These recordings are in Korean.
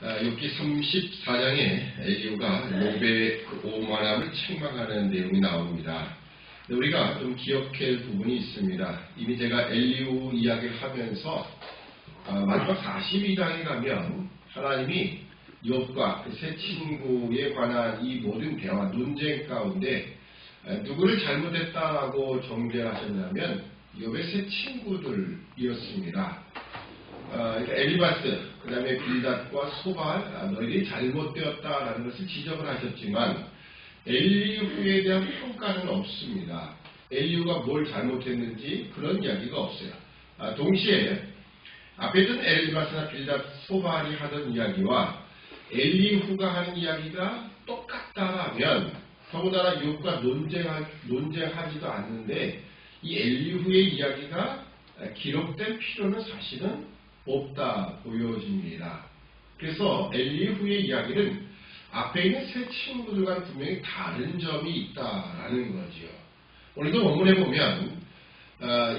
욥기 34장에 엘리후가 욥의 그 오만함을 책망하는 내용이 나옵니다. 우리가 좀 기억할 부분이 있습니다. 이미 제가 엘리후 이야기를 하면서 마지막 42장에 가면 하나님이 욥과 그 세 친구에 관한 이 모든 대화, 논쟁 가운데 누구를 잘못했다라고 정죄하셨냐면 욥의 세 친구들이었습니다. 그러니까 엘리바스, 그 다음에 빌닷과 소발, 너희들이 잘못되었다라는 것을 지적을 하셨지만 엘리후에 대한 평가는 없습니다. 엘리후가 뭘 잘못했는지 그런 이야기가 없어요. 동시에 앞에 있던 엘리바스나 빌닷, 소발이 하던 이야기와 엘리후가 하는 이야기가 똑같다라면 더군다나 욥과 논쟁하지도 않는데 이 엘리후의 이야기가 기록된 필요는 사실은 없다 보여집니다. 그래서 엘리후의 이야기는 앞에 있는 세 친구들과는 분명히 다른 점이 있다라는 거죠. 오늘도 원문에 보면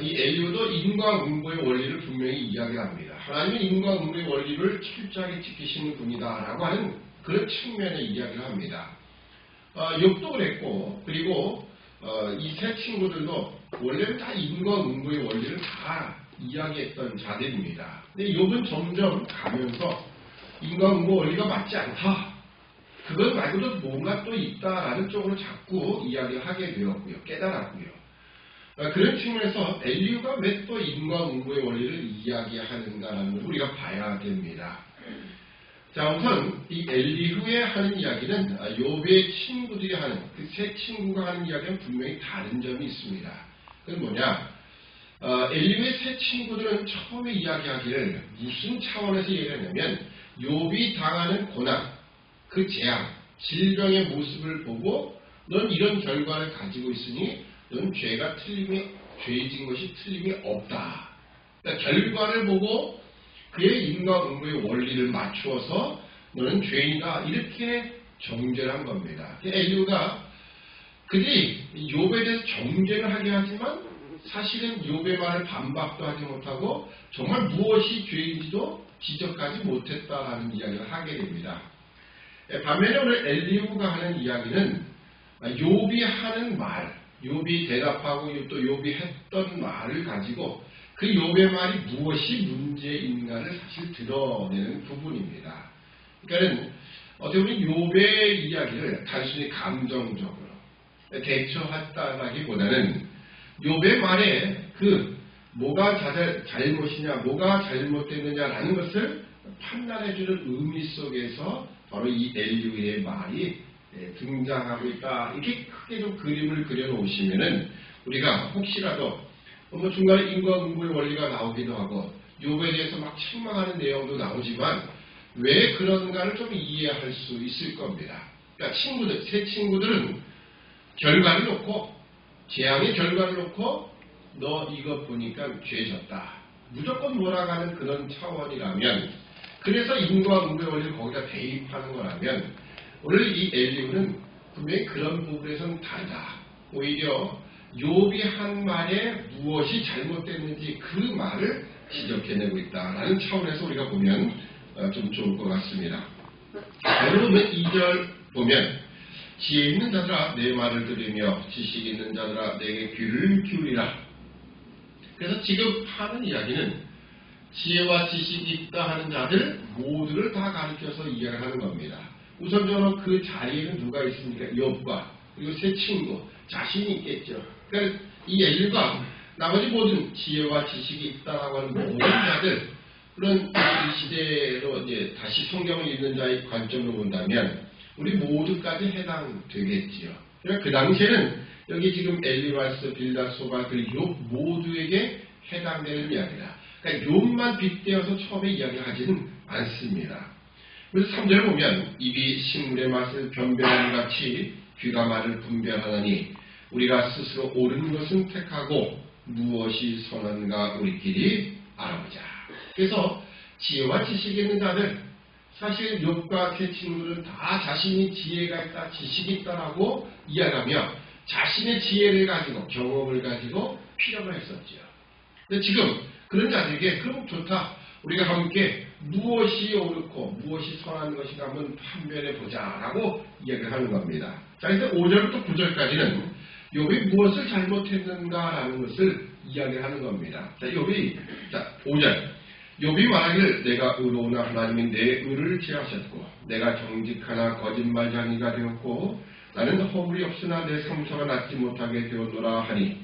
이 엘리후도 인과응보의 원리를 분명히 이야기합니다. 하나님은 인과응보의 원리를 철저하게 지키시는 분이다라고 하는 그런 측면의 이야기를 합니다. 욥도 그랬고, 그리고 이 세 친구들도 원래는 다 인과응보의 원리를 다 이야기했던 자들입니다. 근데 욥은 점점 가면서 인과응보 원리가 맞지 않다. 그것 말고도 뭔가 또 있다라는 쪽으로 자꾸 이야기를 하게 되었고요. 깨달았고요. 그런 측면에서 엘리후가 왜 또 인과응보의 원리를 이야기하는가라는 걸 우리가 봐야 됩니다. 자, 우선 이 엘리후의 하는 이야기는 욥의 친구들이 하는 그 세 친구가 하는 이야기는 분명히 다른 점이 있습니다. 그건 뭐냐? 엘리후의 세 친구들은 처음에 이야기하기를 무슨 차원에서 얘기하냐면 욥이 당하는 고난, 그 재앙, 질병의 모습을 보고 넌 이런 결과를 가지고 있으니 넌 죄진 것이 틀림이 없다. 그러니까 결과를 보고 그의 인과응보의 원리를 맞추어서 너는 죄인이다. 이렇게 정죄를 한 겁니다. 엘리후가 그들이 욥에 대해서 정죄를 하게 하지만 사실은 욥의 말을 반박도 하지 못하고 정말 무엇이 죄인지도 지적하지 못했다라는 이야기를 하게 됩니다. 반면에 오늘 엘리후가 하는 이야기는 욥이 하는 말, 욥이 대답하고 또 욥이 했던 말을 가지고 그 욥의 말이 무엇이 문제인가를 사실 드러내는 부분입니다. 그러니까 어떻게 보면 욥의 이야기를 단순히 감정적으로 대처했다라기보다는 욥의 말에 그 뭐가 잘못이냐, 뭐가 잘못됐느냐라는 것을 판단해주는 의미 속에서 바로 이 엘리후의 말이 등장하고 있다. 이렇게 크게 좀 그림을 그려놓으시면은 우리가 혹시라도 중간에 인과응보의 원리가 나오기도 하고 욥에 대해서 막 책망하는 내용도 나오지만 왜 그런가를 좀 이해할 수 있을 겁니다. 그러니까 세 친구들은 결과를 놓고 재앙의 결과를 놓고 너 이거 보니까 죄졌다. 무조건 몰아가는 그런 차원이라면 그래서 인과응보의 원리를 거기다 대입하는 거라면 오늘 이 엘리후는 분명히 그런 부분에서는 다르다. 오히려 욥이 한 말에 무엇이 잘못됐는지 그 말을 지적해내고 있다라는 차원에서 우리가 보면 좀 좋을 것 같습니다. 여러분 2절 보면 지혜 있는 자들아 내 말을 들으며 지식 있는 자들아 내게 귀를 기울이라. 그래서 지금 하는 이야기는 지혜와 지식이 있다 하는 자들 모두를 다 가르쳐서 이야기하는 겁니다. 우선적으로 그 자리에는 누가 있습니까? 욥과 그리고 세 친구 자신이 있겠죠. 그러니까 이 엘리후가 나머지 모든 지혜와 지식이 있다라고 하는 모든 자들, 물론 이 시대로 이제 다시 성경을 읽는 자의 관점으로 본다면 우리 모두까지 해당되겠지요. 그러니까 그 당시에는 여기 지금 엘리바스, 빌닷, 소발, 그리고 욥 모두에게 해당되는 이야기다. 그러니까 욥만 빗대어서 처음에 이야기하지는 않습니다. 그래서 3절에 보면 입이 식물의 맛을 변별하는 같이 귀가 말을 분별하나니 우리가 스스로 옳은 것은 택하고 무엇이 선한가 우리끼리 알아보자. 그래서 지혜와 지식이 있는 자들, 사실 욥과 세 친구들은 다 자신이 지혜가 있다, 지식이 있다라고 이야기하며 자신의 지혜를 가지고 경험을 가지고 피력을 했었죠. 근데 지금 그런 자들에게 그럼 좋다. 우리가 함께 무엇이 옳고 무엇이 선한 것인가 한번 판별해 보자라고 이야기를 하는 겁니다. 자, 그래서 5절부터 9절까지는 욥이 무엇을 잘못했는가라는 것을 이야기를 하는 겁니다. 자, 5절. 욥이 말하기를 내가 의로우나 하나님이 내 의를 제하셨고 내가 정직하나 거짓말쟁이가 되었고 나는 허물이 없으나 내 성소가 낫지 못하게 되었노라 하니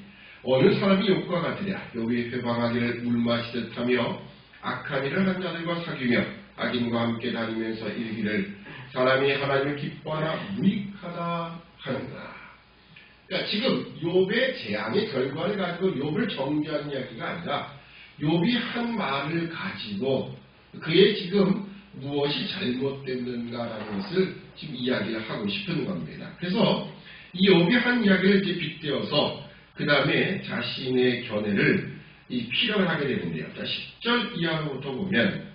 어느 사람이 욥과 같으랴. 욥이 회방하기를 물 마시듯 하며 악한 일을 한 자들과 사귀며 악인과 함께 다니면서 이르기를 사람이 하나님을 기뻐하나 무익하다 하는구나. 그러니까 지금 욥의 재앙의 결과를 가지고 욥을 정죄하는 이야기가 아니라 욥이 한 말을 가지고 그의 지금 무엇이 잘못됐는가라는 것을 지금 이야기를 하고 싶은 겁니다. 그래서 이 욥이 한 이야기를 이제 빗대어서 그 다음에 자신의 견해를 피력을 하게 되는데요. 자, 10절 이하로부터 보면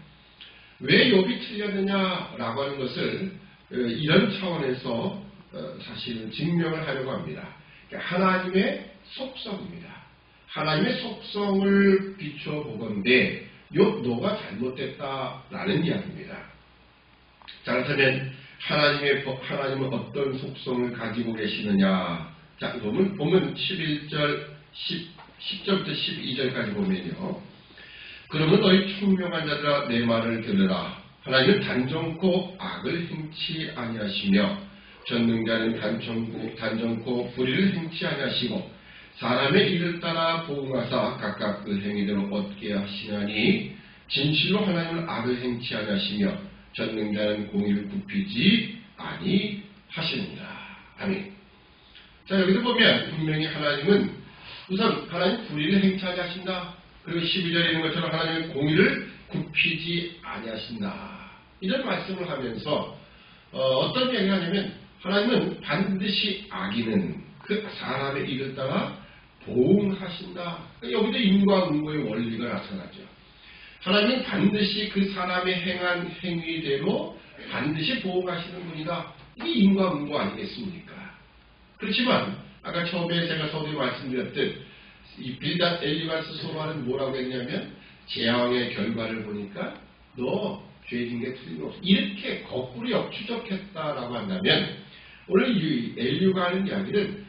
왜 욥이 틀렸느냐라고 하는 것을 이런 차원에서 사실은 증명을 하려고 합니다. 하나님의 속성입니다. 하나님의 속성을 비춰보건대 욥 너가 잘못됐다라는 이야기입니다. 자, 그렇다면 하나님은 어떤 속성을 가지고 계시느냐? 자, 보면 11절, 10절부터 12절까지 보면요. 그러면 너희 총명한 자들아 내 말을 들으라. 하나님은 단정코 악을 행치 아니하시며 전능자는 단정코 불의를 행치 아니하시고 사람의 일을 따라 보응하사 각각 그 행위대로 얻게 하시나니 진실로 하나님은 악을 행치 아니하시며 전능자는 공의를 굽히지 아니하시느니라. 아멘. 자, 여기서 보면 분명히 하나님은 우선 하나님 불의를 행치하지 하신다. 그리고 12절에 있는 것처럼 하나님은 공의를 굽히지 아니하신다. 이런 말씀을 하면서 어떤 이야기를 하냐면 하나님은 반드시 악인은 그 사람의 일을 따라 보응하신다. 여기도 인과응보의 원리가 나타나죠. 하나님은 반드시 그 사람의 행한 행위대로 반드시 보응하시는 분이다. 이게 인과응보 아니겠습니까? 그렇지만 아까 처음에 제가 서두에 말씀드렸듯 이 빌닷 엘리바스 소로는 뭐라고 했냐면 재앙의 결과를 보니까 너 죄진 게 틀림없어. 이렇게 거꾸로 역추적했다라고 한다면 오늘 이 엘리후가 하는 이야기는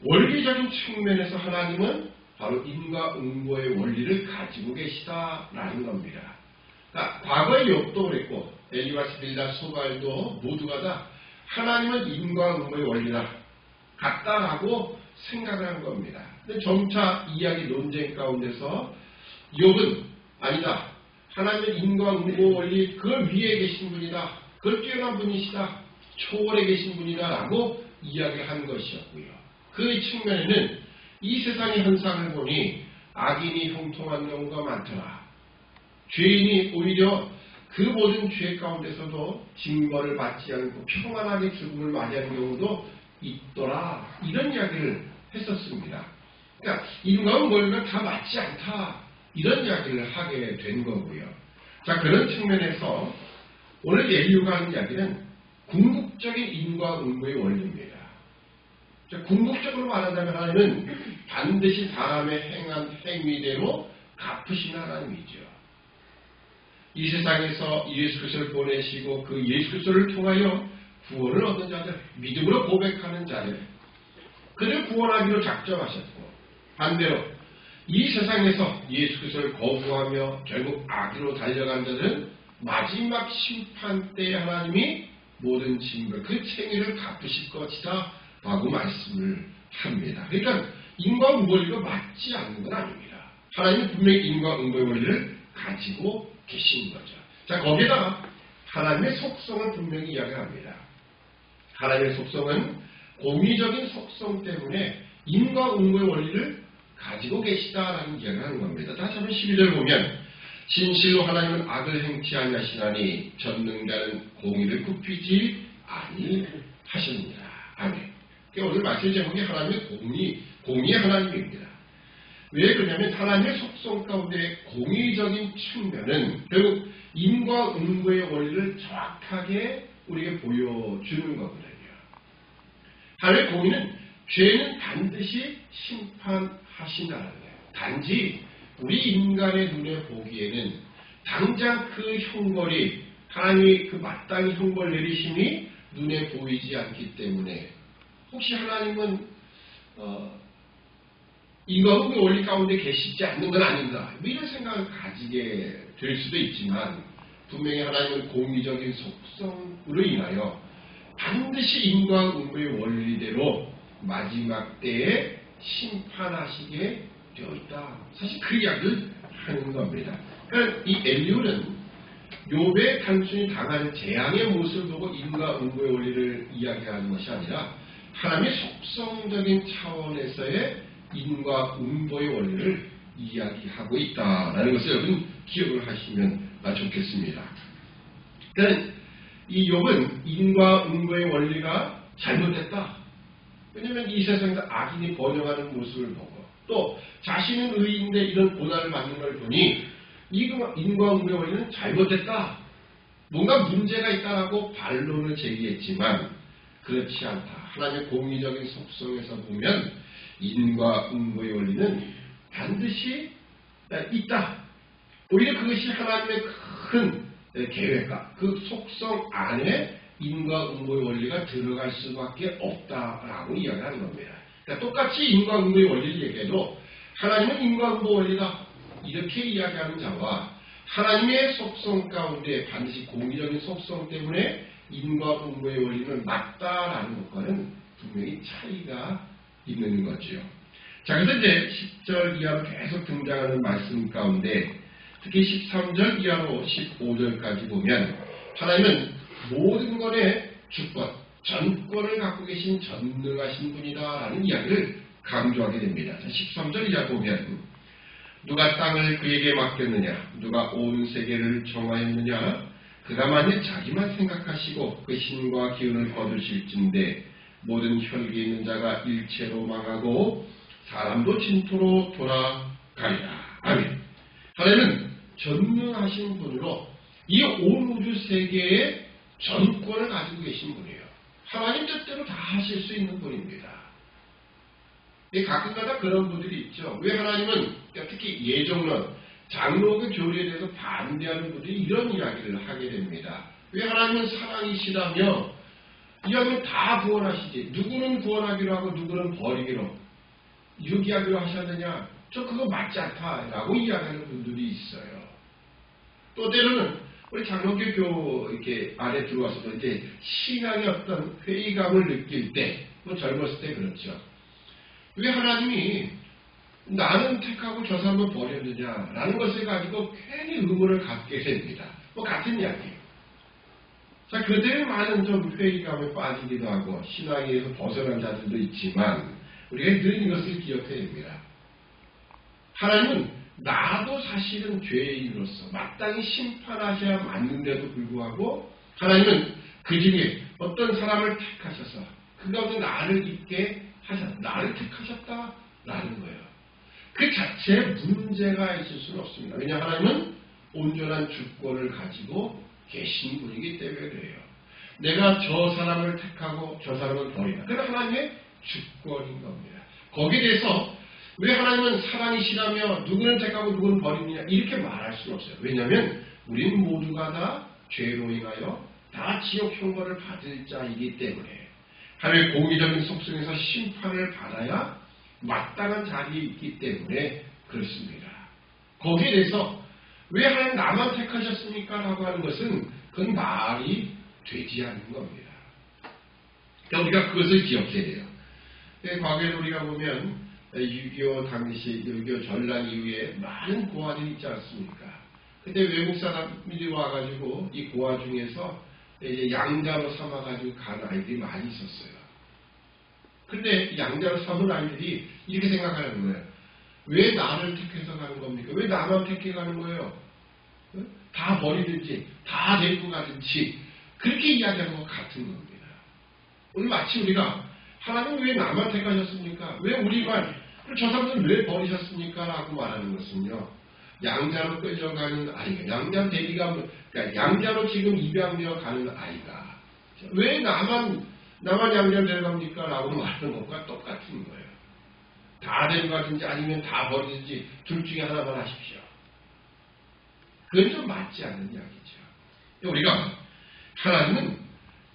원리적인 측면에서 하나님은 바로 인과응보의 원리를 가지고 계시다라는 겁니다. 그러니까 과거의 욥도 그랬고 엘리바스 빌닷 소갈도 모두가 다 하나님은 인과응보의 원리라 같다라고 생각을 한 겁니다. 근데 점차 이야기 논쟁 가운데서 욥은 아니다. 하나님은 인과응보 원리 그 위에 계신 분이다. 그 뛰어난 분이시다. 초월에 계신 분이다라고 이야기를 한 것이었고요. 그 측면에는 이 세상의 현상을 보니 악인이 형통한 경우가 많더라. 죄인이 오히려 그 모든 죄 가운데서도 징벌을 받지 않고 평안하게 죽음을 맞이하는 경우도 있더라. 이런 이야기를 했었습니다. 그러니까 인과응보가 다 맞지 않다. 이런 이야기를 하게 된 거고요. 자, 그런 측면에서 오늘 엘리후가 하는 이야기는 궁극적인 인과응보의 원리입니다. 자, 궁극적으로 말하자면 하나님은 반드시 사람의 행한 행위대로 갚으시는 하나님이죠. 이 세상에서 예수 그리스도를 보내시고 그 예수 그리스도를 통하여 구원을 얻는 자들, 믿음으로 고백하는 자들, 그를 구원하기로 작정하셨고 반대로 이 세상에서 예수 그리스도를 거부하며 결국 악으로 달려간 자들은 마지막 심판 때에 하나님이 모든 징벌, 그 책임을 갚으실 것이다 라고 말씀을 합니다. 그러니까 인과응보 원리가 맞지 않는 건 아닙니다. 하나님은 분명히 인과응보의 원리를 가지고 계신 거죠. 자, 거기에다가 하나님의 속성을 분명히 이야기합니다. 하나님의 속성은 공의적인 속성 때문에 인과응보의 원리를 가지고 계시다라는 이야기를 하는 겁니다. 다시 한번 12절 보면 진실로 하나님은 악을 행치 아니하시나니 전능자는 공의를 굽히지 아니하시느니라. 아멘. 그러니까 오늘 말씀 제목이 하나님의 공의의 하나님입니다. 왜 그러냐면 하나님의 속성 가운데 공의적인 측면은 결국 인과응보의 원리를 정확하게 우리에게 보여주는 거거든요. 하나님의 공의는 죄는 반드시 심판하신다는 거예요. 단지 우리 인간의 눈에 보기에는 당장 그 형벌이 하나님이 그 마땅히 형벌 내리심이 눈에 보이지 않기 때문에 혹시 하나님은 인과응보의 원리 가운데 계시지 않는 건 아닌가 이런 생각을 가지게 될 수도 있지만 분명히 하나님은 공의적인 속성으로 인하여 반드시 인과응보의 원리대로 마지막 때에 심판하시게 되어 있다. 사실 그 이야기를 하는 겁니다. 그러니까 이 엘리후는 욥의 단순히 당하는 재앙의 모습을 보고 인과응보의 원리를 이야기하는 것이 아니라 하나님의 속성적인 차원에서의 인과응보의 원리를 이야기하고 있다라는 것을 여러분 기억을 하시면 좋겠습니다. 그러니까 이 욥은 인과응보의 원리가 잘못됐다. 왜냐하면 이 세상에서 악인이 번영하는 모습을 보고 또 자신은 의인인데 이런 고난을 받는 걸 보니 인과응보의 원리는 잘못됐다. 뭔가 문제가 있다라고 반론을 제기했지만 그렇지 않다. 하나님의 공의적인 속성에서 보면 인과응보의 원리는 반드시 있다. 오히려 그것이 하나님의 큰 계획과 그 속성 안에 인과응보의 원리가 들어갈 수밖에 없다라고 이야기하는 겁니다. 그러니까 똑같이 인과응보의 원리를 얘기해도 하나님은 인과응보 원리다 이렇게 이야기하는 자와 하나님의 속성 가운데 반드시 공의적인 속성 때문에 인과응보의 원리는 맞다라는 것과는 분명히 차이가 있는 거죠. 자, 그래서 이제 10절 이하로 계속 등장하는 말씀 가운데 특히 13절 이하로 15절까지 보면 하나님은 모든 것의 주권, 전권을 갖고 계신 전능하신 분이다라는 이야기를 강조하게 됩니다. 자, 13절 이하 보면 누가 땅을 그에게 맡겼느냐? 누가 온 세계를 정하였느냐? 그가 만일 자기만 생각하시고 그 힘과 기운을 거두실진데 모든 혈기 있는 자가 일체로 망하고 사람도 진토로 돌아가리라. 아멘. 하나님은 전능하신 분으로 이 온 우주 세계의 전권을 가지고 계신 분이에요. 하나님 뜻대로 다 하실 수 있는 분입니다. 가끔가다 그런 분들이 있죠. 왜 하나님은 특히 예정론, 장로교 교리에 대해서 반대하는 분들이 이런 이야기를 하게 됩니다. 왜 하나님은 사랑이시라며 이야기는 다 구원하시지. 누구는 구원하기로 하고 누구는 버리기로 유기하기로 하셨느냐. 저 그거 맞지 않다라고 이야기하는 분들이 있어요. 또 때로는 우리 장로교 이렇게 안에 들어와서도 이제 신앙의 어떤 회의감을 느낄 때, 뭐 젊었을 때 그렇죠. 왜 하나님이 나는 택하고 저 사람은 버렸느냐라는 것을 가지고 괜히 의문을 갖게 됩니다. 뭐 같은 이야기예요. 자, 그들의 많은 좀 회의감에 빠지기도 하고 신앙에서 벗어난 자들도 있지만 우리가 늘 이것을 기억해야 됩니다. 하나님은 나도 사실은 죄인으로서 마땅히 심판하셔야 맞는데도 불구하고 하나님은 그 중에 어떤 사람을 택하셔서 그 가운데 나를 있게 나를 택하셨다라는 거예요. 그 자체에 문제가 있을 수는 없습니다. 왜냐하면 하나님은 온전한 주권을 가지고 계신 분이기 때문에 그래요. 내가 저 사람을 택하고 저 사람을 버리라. 그건 하나님의 주권인 겁니다. 거기에 대해서 왜 하나님은 사랑이시라며 누구는 택하고 누구는 버리느냐 이렇게 말할 수는 없어요. 왜냐하면 우리는 모두가 다 죄로 인하여 다 지옥 형벌을 받을 자이기 때문에 하나님의 공의적인 속성에서 심판을 받아야 마땅한 자리에 있기 때문에 그렇습니다. 거기에 대해서 왜 하나님 나만 택하셨습니까? 라고 하는 것은 그건 말이 되지 않는 겁니다. 그러니까 우리가 그것을 기억해야 돼요. 과거에 우리가 보면 6.25 당시 6.25 전란 이후에 많은 고아들이 있지 않습니까? 그때 외국 사람들이 와가지고 이 고아 중에서 이제 양자로 삼아가지고 간 아이들이 많이 있었어요. 근데 양자로 삼은 아이들이 이렇게 생각하는 거예요. 왜 나를 택해서 가는 겁니까? 왜 나만 택해 가는 거예요? 다 버리든지 다 데리고 가든지 그렇게 이야기하는 것 같은 겁니다. 오늘 마치 우리가 하나님 왜 나만 택하셨습니까? 왜 우리만 저 사람들은 왜 버리셨습니까? 라고 말하는 것은요. 양자로 끌려가는 아이가 양자 대비가 그러니까 양자로 지금 입양되어 가는 아이가 왜 나만 양자로 데려갑니까? 라고 말하는 것과 똑같은 거예요. 다 데려가든지 아니면 다 버리든지 둘 중에 하나만 하십시오. 그건 좀 맞지 않는 이야기죠. 우리가 하나님은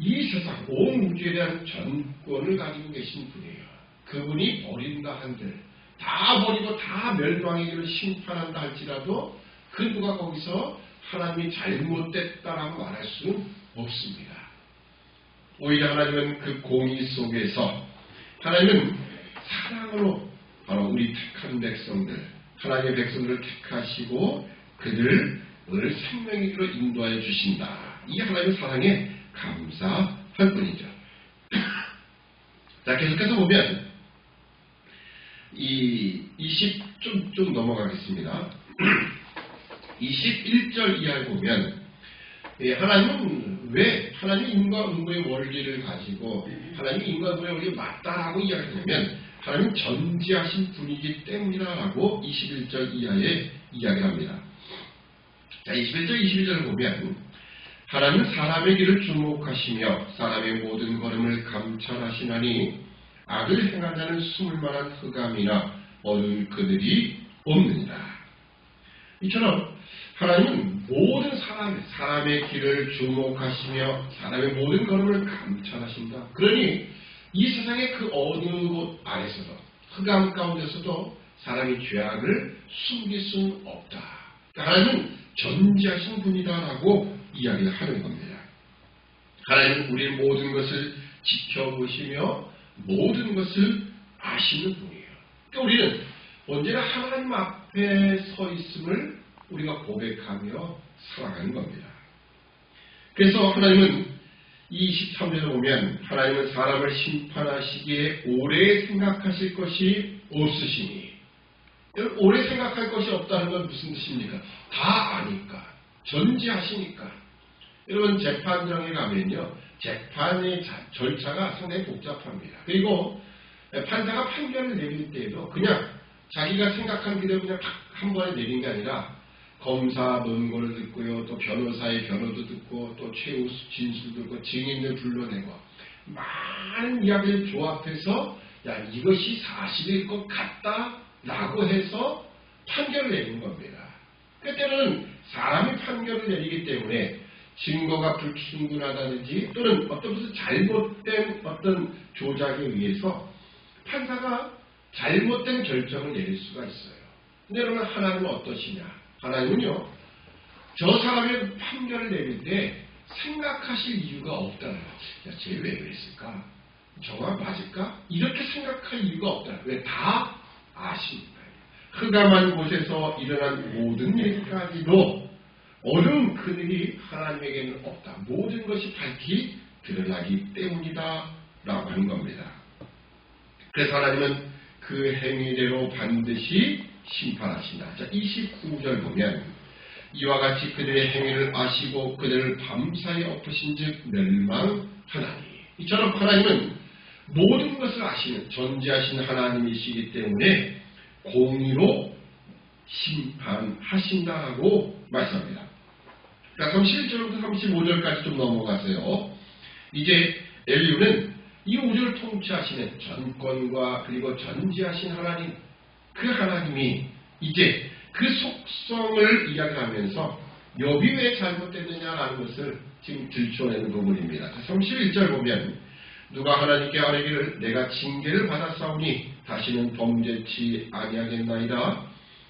이 세상 온 우주에 대한 전권을 가지고 계신 분이에요. 그분이 버린다 한들 다 버리고 다 멸망의 심판한다 할지라도 그 누가 거기서 하나님이 잘못됐다라고 말할 수는 없습니다. 오히려 하나님은 그 공의 속에서 하나님은 사랑으로 바로 우리 택한 백성들, 하나님의 백성들을 택하시고 그들을 생명의 길로 인도하여 주신다. 이 하나님의 사랑에 감사할 뿐이죠. 자, 계속해서 보면 좀 넘어가겠습니다. 21절 이하에 보면 하나님은 왜 하나님이 인과 응고의 원리를 가지고 하나님이 인과 응고의 원리가 맞다라고 이야기하냐면 하나님은 전지하신 분이기 때문이라고 21절 이하에 이야기합니다. 자, 21절, 22절을 보면 하나님은 사람의 길을 주목하시며 사람의 모든 걸음을 감찰하시나니 악을 행한 자는 숨을 만한 흑암이나 어두운 그들이 없느니라. 이처럼 하나님은 모든 사람의 길을 주목하시며 사람의 모든 걸음을 감찰하신다. 그러니 이 세상의 그 어느 곳 안에서도 흑암 가운데서도 사람이 죄악을 숨길 수는 없다. 하나님은 전지하신 분이다라고 이야기를 하는 겁니다. 하나님은 우리의 모든 것을 지켜보시며 모든 것을 아시는 분이에요. 그러니까 우리는 언제나 하나님 앞에 서 있음을 우리가 고백하며 살아가는 겁니다. 그래서 하나님은 23절에 보면 하나님은 사람을 심판하시기에 오래 생각하실 것이 없으시니, 오래 생각할 것이 없다는 건 무슨 뜻입니까? 다 아니까, 전지하시니까. 여러분 재판정에 가면요, 재판의 절차가 상당히 복잡합니다. 그리고 판사가 판결을 내릴 때에도 그냥 자기가 생각한 그대로 그냥 한 번에 내린 게 아니라 검사 논거를 듣고요, 또 변호사의 변호도 듣고, 또 최후 진술도 듣고, 증인을 불러내고, 많은 이야기를 조합해서 야, 이것이 사실일 것 같다 라고 해서 판결을 내는 겁니다. 때로는 사람이 판결을 내리기 때문에 증거가 불충분하다든지 또는 어떤 무슨 잘못된 어떤 조작에 의해서 판사가 잘못된 결정을 내릴 수가 있어요. 근데 여러분 하나님은 어떠시냐? 하나님은요, 저 사람의 판결을 내릴 때 생각하실 이유가 없다는 거예요. 야, 쟤 왜 그랬을까? 저가 맞을까? 이렇게 생각할 이유가 없다. 왜? 다 아십니다. 흑암한 곳에서 일어난 모든 일까지도 어두운 그늘이 하나님에게는 없다. 모든 것이 밝히 드러나기 때문이다 라고 하는 겁니다. 그래서 하나님은 그 행위대로 반드시 심판하신다. 자, 29절 보면 이와 같이 그들의 행위를 아시고 그들을 밤사이 엎으신 즉 멸망하나니. 이처럼 하나님은 모든 것을 아시는 전지하신 하나님이시기 때문에 공의로 심판하신다라고 말씀합니다. 그러니까 31절부터 35절까지 좀 넘어가세요. 이제 엘리후는 이 우주를 통치하시는 전권과 그리고 전지하신 하나님, 그 하나님이 이제 그 속성을 이야기하면서 욥이 왜 잘못됐느냐라는 것을 지금 들춰내는 부분입니다. 31절 보면 누가 하나님께 아뢰기를 내가 징계를 받았사오니 다시는 범죄치 아니하겠나이다.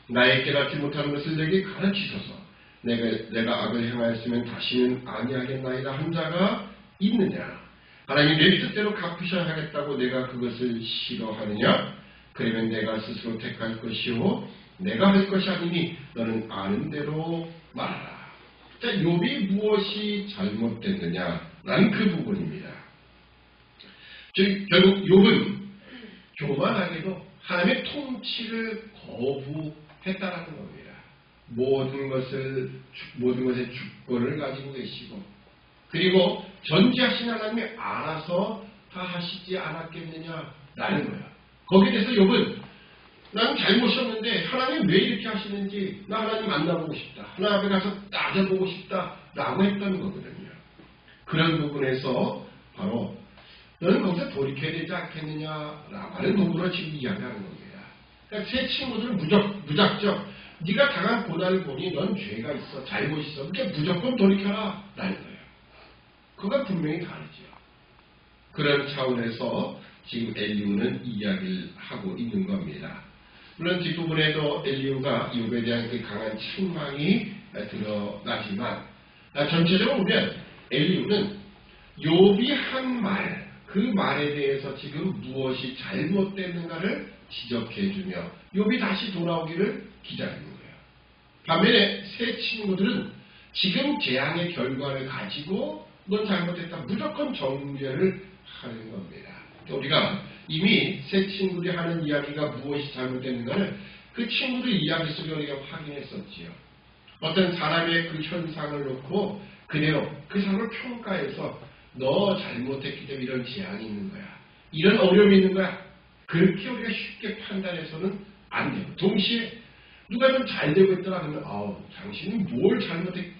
나의 깨닫지 못하는 것을 내게 가르치소서. 내가 악을 행하였으면 다시는 아니하겠나이다 한 자가 있느냐. 하나님이 내 뜻대로 갚으셔야 하겠다고 내가 그것을 싫어하느냐. 그러면 내가 스스로 택할 것이요 내가 할 것이 아니니 너는 아는 대로 말하라. 자, 욥이 무엇이 잘못됐느냐라는 그 부분입니다. 즉 결국 욥은 교만하게도 하나님의 통치를 거부했다라는 겁니다. 모든 것의 주권을 가지고 계시고 그리고 전지하신 하나님이 알아서 다 하시지 않았겠느냐라는 거예요. 거기에 대해서 욥은 나는 잘못이었는데 하나님 왜 이렇게 하시는지 나 하나님 만나보고 싶다. 하나님 앞에 가서 따져보고 싶다라고 했던 거거든요. 그런 부분에서 바로 너는 거기서 돌이켜야 되지 않겠느냐라고 하는 부분으로 지금 이야기하는 겁니다. 그러니까 세 친구들은 무작정 네가 당한 고난을 보니 넌 죄가 있어, 잘못 있어. 그러니까 무조건 돌이켜라 라는 거예요. 그건 분명히 다르죠. 그런 차원에서 지금 엘리후는 이야기를 하고 있는 겁니다. 물론 뒷부분에도 엘리후가 욥에 대한 그 강한 책망이 드러나지만 전체적으로 보면 엘리후는 욥이 한 말, 그 말에 대해서 지금 무엇이 잘못됐는가를 지적해주며 욥이 다시 돌아오기를 기다리는 거예요. 반면에 세 친구들은 지금 재앙의 결과를 가지고 넌 잘못했다, 무조건 정죄를 하는 겁니다. 우리가 이미 세 친구들이 하는 이야기가 무엇이 잘못됐는가를 그 친구들 이야기 속에 우리가 확인했었지요. 어떤 사람의 그 현상을 놓고 그대로 그 사람을 평가해서 너 잘못했기 때문에 이런 재앙이 있는 거야, 이런 어려움이 있는 거야, 그렇게 우리가 쉽게 판단해서는 안 되고, 동시에 누가 좀 잘 되고 있더라 그러면 당신이 뭘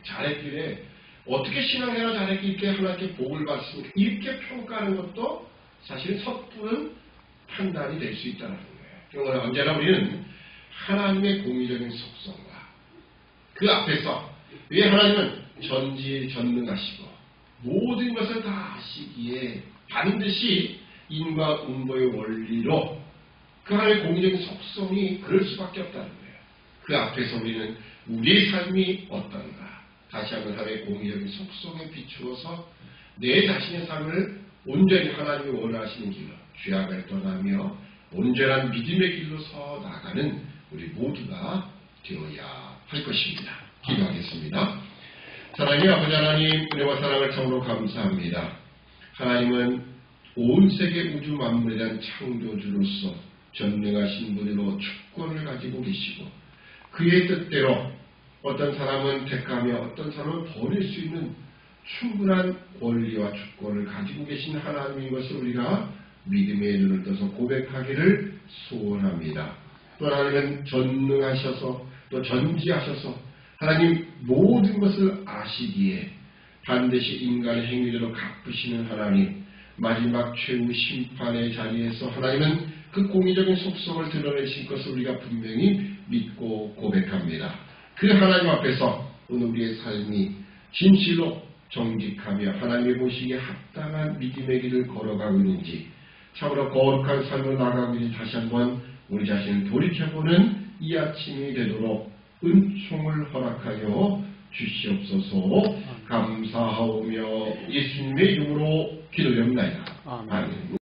잘했길래 어떻게 신앙생활 잘했기 이렇게 하나님께 복을 받습니까? 이렇게 평가하는 것도 사실 섣부른 판단이 될 수 있다는 거예요. 언제나 우리는 하나님의 공의적인 속성과 그 앞에서 왜 하나님은 전지전능하시고 모든 것을 다 아시기에 반드시 인과 운보의 원리로 그 하나님의 공의적인 속성이 그럴 수밖에 없다는 거예요. 그 앞에서 우리는 우리의 삶이 어떤가 다시 한번 하나님의 공의적인 속성에 비추어서 내 자신의 삶을 온전히 하나님이 원하시는 길로 죄악을 떠나며 온전한 믿음의 길로 서 나가는 우리 모두가 되어야 할 것입니다. 기도하겠습니다. 사랑의 아버지 하나님, 은혜와 사랑을 참으로 감사합니다. 하나님은 온 세계 우주 만물에 대한 창조주로서 전능하신 분으로 주권을 가지고 계시고 그의 뜻대로 어떤 사람은 택하며 어떤 사람은 버릴 수 있는 충분한 권리와 주권을 가지고 계신 하나님인 것을 우리가 믿음의 눈을 떠서 고백하기를 소원합니다. 또 하나님은 전능하셔서 또 전지하셔서 하나님 모든 것을 아시기에 반드시 인간의 행위대로 갚으시는 하나님, 마지막 최후 심판의 자리에서 하나님은 그 공의적인 속성을 드러내실 것을 우리가 분명히 믿고 고백합니다. 그 하나님 앞에서 오늘 우리의 삶이 진실로 정직하며 하나님의 보시기에 합당한 믿음의 길을 걸어가고 있는지, 참으로 거룩한 삶을 나가고 있는지 다시 한번 우리 자신을 돌이켜보는 이 아침이 되도록 은총을 허락하여 주시옵소서. 감사하오며 예수님의 이름으로 기도드립니다. 아멘.